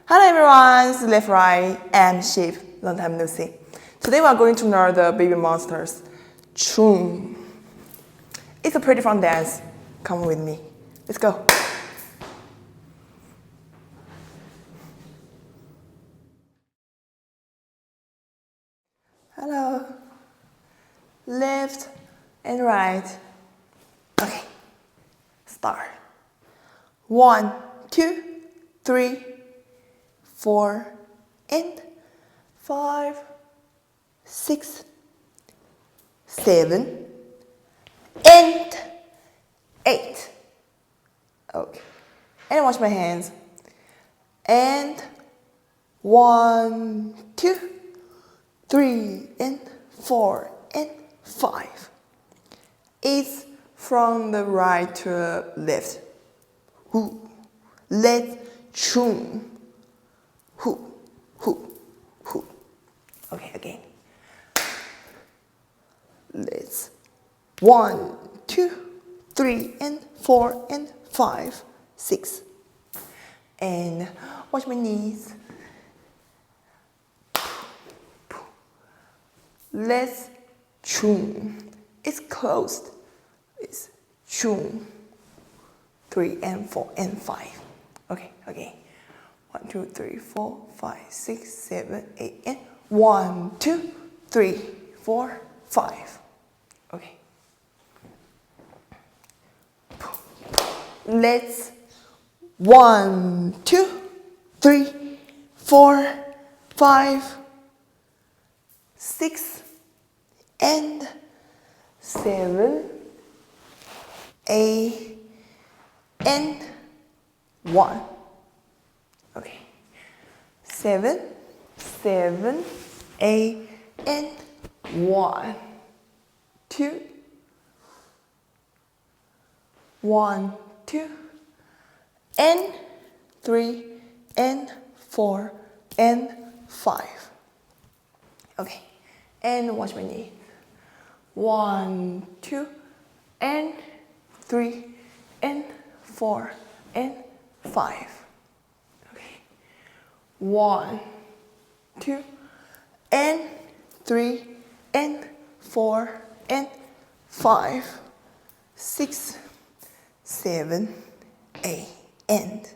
Hello everyone, it's Left, Right, and Sheep. Long time no see. Today we are going to learn the baby monsters, CHOOM. It's a pretty fun dance. Come with me. Let's go. Hello. Left and right. Okay. Start. 1, 2, 3, 4, and 5, 6, 7, and 8. Okay. And wash my hands. And 1, 2, 3, and 4, and 5. It's from the right to the left. Who? Let's CHOOM. Who? Okay, again. Let's 1, 2, 3, and 4, and 5, 6. And watch my knees. Let's CHOOM. It's closed. It's CHOOM. 3 and 4 and 5. Okay, again. 1, 2, 3, 4, 5, 6, 7, 8, and 1, 2, 3, 4, 5. Okay. Let's 1, 2, 3, 4, 5, 6, and 7, 8, and 1. Okay. 7, 8, and 1. 2, 1, 2, and 3, and 4, and 5. Okay. And watch my knee. 1, 2, and 3, and 4, and 5. Okay. 1, 2, and 3, and 4, and 5, 6, 7, 8, and.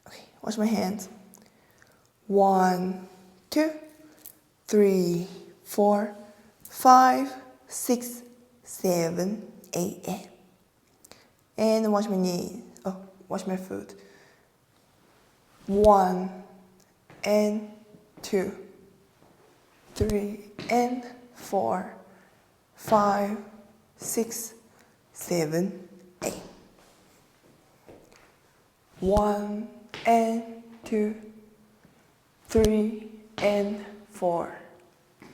Okay, watch my hands. 1, 2, 3, 4, 5, 6, 7, 8, and. And watch my knee. Oh, watch my foot. 1, and 2, 3, and 4, 5, 6, 7, 8. 1, and 2, 3, and 4.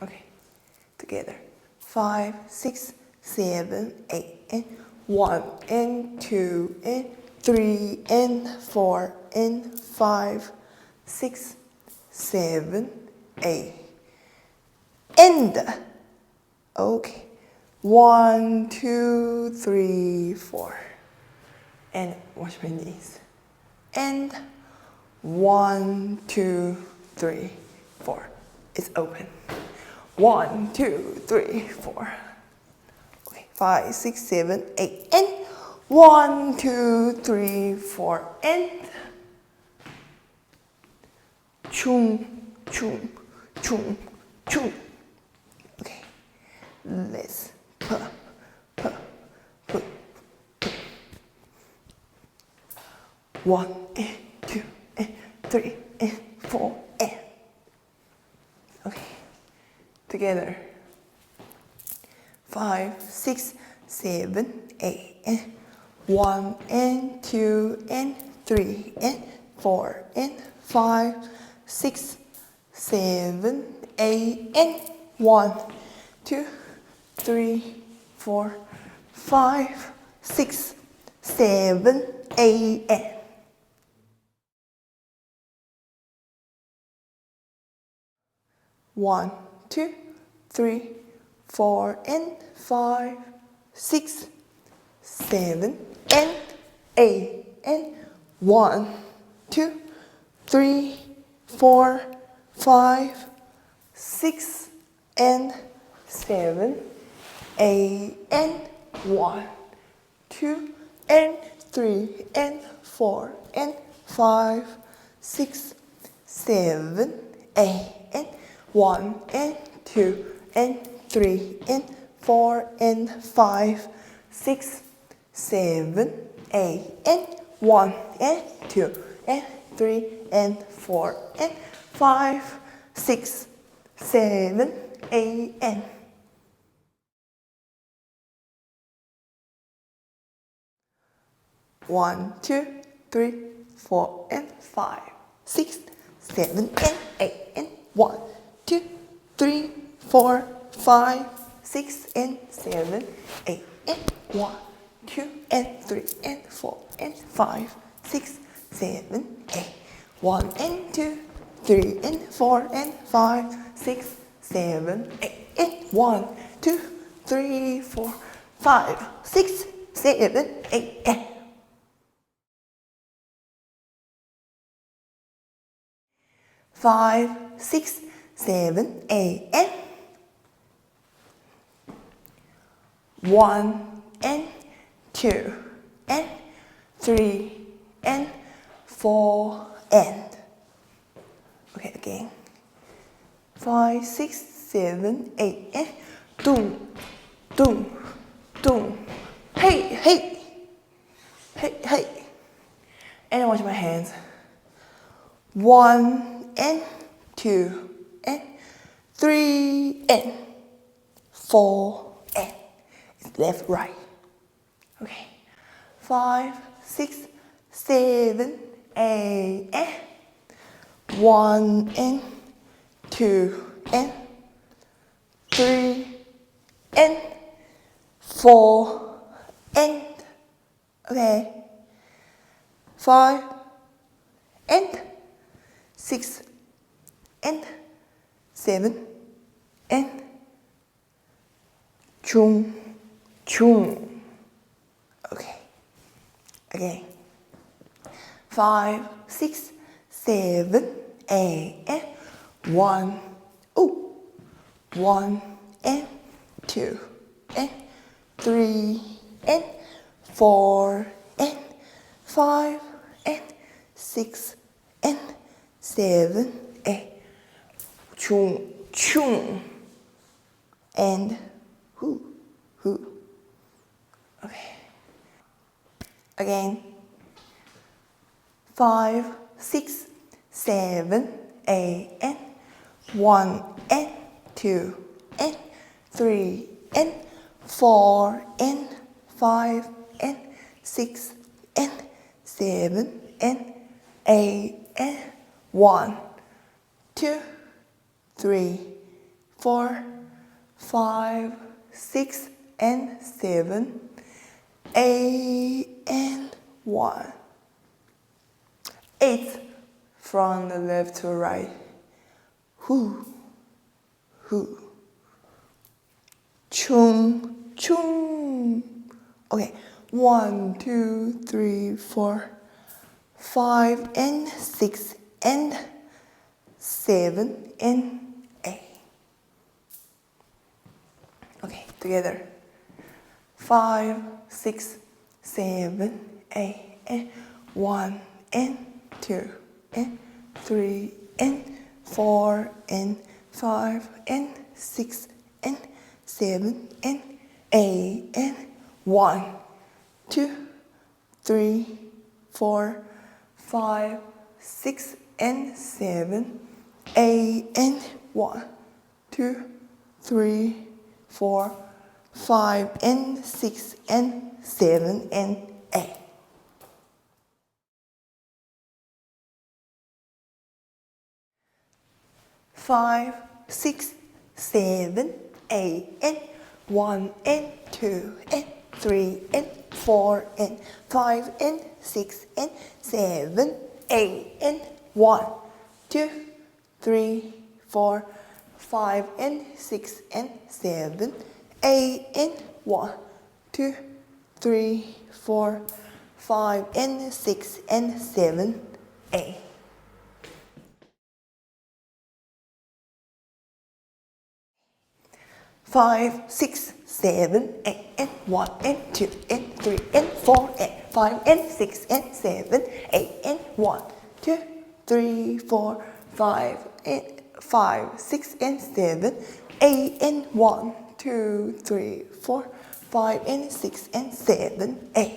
Okay, together. 5, 6, 7, 8, and 1, and 2, and 3, and 4, and 5, 6, 7, 8. And. Okay. 1, 2, 3, 4. And watch my knees. And 1, 2, 3, 4. It's open. 1, 2, 3, 4. Okay. 5, 6, 7, 8. And 1, 2, 3, 4. And CHOOM, CHOOM, CHOOM, CHOOM. Okay. Let's put. 1, and 2, and 3, and 4, and. Okay. Together. 5, 6, 7, 8, and 1, and 2, and 3, and 4, and 5, 6, 7, 8, and 1, 2, 3, 4, 5, 6, 7, 8, and. 1, 2, 3, 4, and 5, 6, 7, and 8, and 1, 2, 3, 4, 5, 6, and 7, 8, and 1, 2, and 3, and 4, and 5, 6, 7, 8, and 1, and 2, and 3, and 4, and 5, 6, 7, 8, and 1, and 2, and 3, and 4, and 5, 6, 7, 8, and 1, 2, 3, 4, and 5, 6, 7, and 8, and 1, 2, 3, 4, 5, 6, and 7, 8, and 1, 2, and 3, and 4, and 5, 6, 7, 8, 1, and 2, 3, and 4, and 5, 6, 7, 8, and 1, 2, 3, 4, 5, 6, 7, 8, and 5, 6, 7, 8, and 1, and 2, and 3, and 4, and okay, again. 5, 6, 7, 8, and doom, doom, doom. Hey, hey, hey, hey. And I wash my hands. 1, and 2, and 3, and 4, and left, right. Okay. 5, 6, 7, 8, and 1, and 2, and 3, and 4, and okay. 5, and 6, and 7, and CHOOM, CHOOM. Okay. Again. 5, 6, 7, 8, and 1. Ooh. 1, and 2, and 3, and 4, and 5, and 6, and 7, 8. CHOOM, CHOOM. And who. Okay. Again. 5, 6, 7, 8, and 1, and 2, and 3, and 4, and 5, and 6, and 7, and 8, and 1, 2, 3, 4, 5, 6, and 7, 8, and 1. 8 from the left to right. Who. CHOOM, CHOOM. Okay. 1, 2, 3, 4, 5, and 6, and 7, and 8. Okay, together. 5, 6, 7, 8, and 1, and 2, and 3, and 4, and 5, and 6, and 7, and 8, and 1, 2, 3, 4, 5, 6, and 7, 8, and 1, 2, 3, 4, 5, and 6, and 7, and 8. 5, 6, 7, 8, and 1, and 2, and 3, and 4, and 5, and 6, and 7, 8, and 1, 2, 3, 4, 5, and 6, and 7, 8, and 1, 2, 3, 4, 5, and 6, and 7, 8. 5, 6, 7, 8, and 1, and 2, and 3, and 4, and 5, and 6, and 7, 8, and 1, 2, 3, 4, 5, and 5, 6, and 7, 8, and 1, 2, 3, 4, 5, and 6, and 7, 8.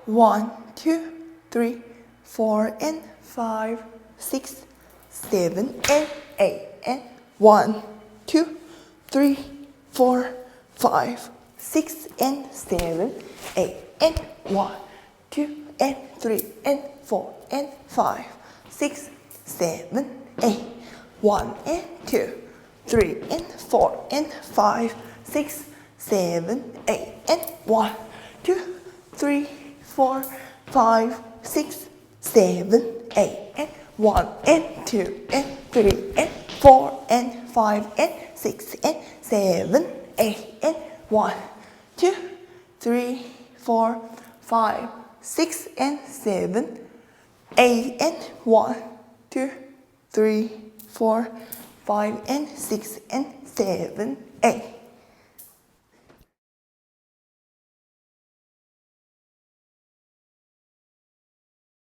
1, 2, 3, 4, and 5, 6, 7, and 8, and 1, 2, 3, 4, 5, 6, and 7, 8, and 1, 2, and 3, and 4, and 5, 6, 7, 8, 1, and 2, 3, and 4, and 5, 6, 7, 8, and 1, 2, 3, 4, 5, 6, 7, 8, and 1, and 2, and 3, and 4, and 5, and 6, and 7, 8, and 1, 2, 3, 4, 5, 6, and 7, 8, and 1, 2, 3, 4, 5, and 6, and 7, 8.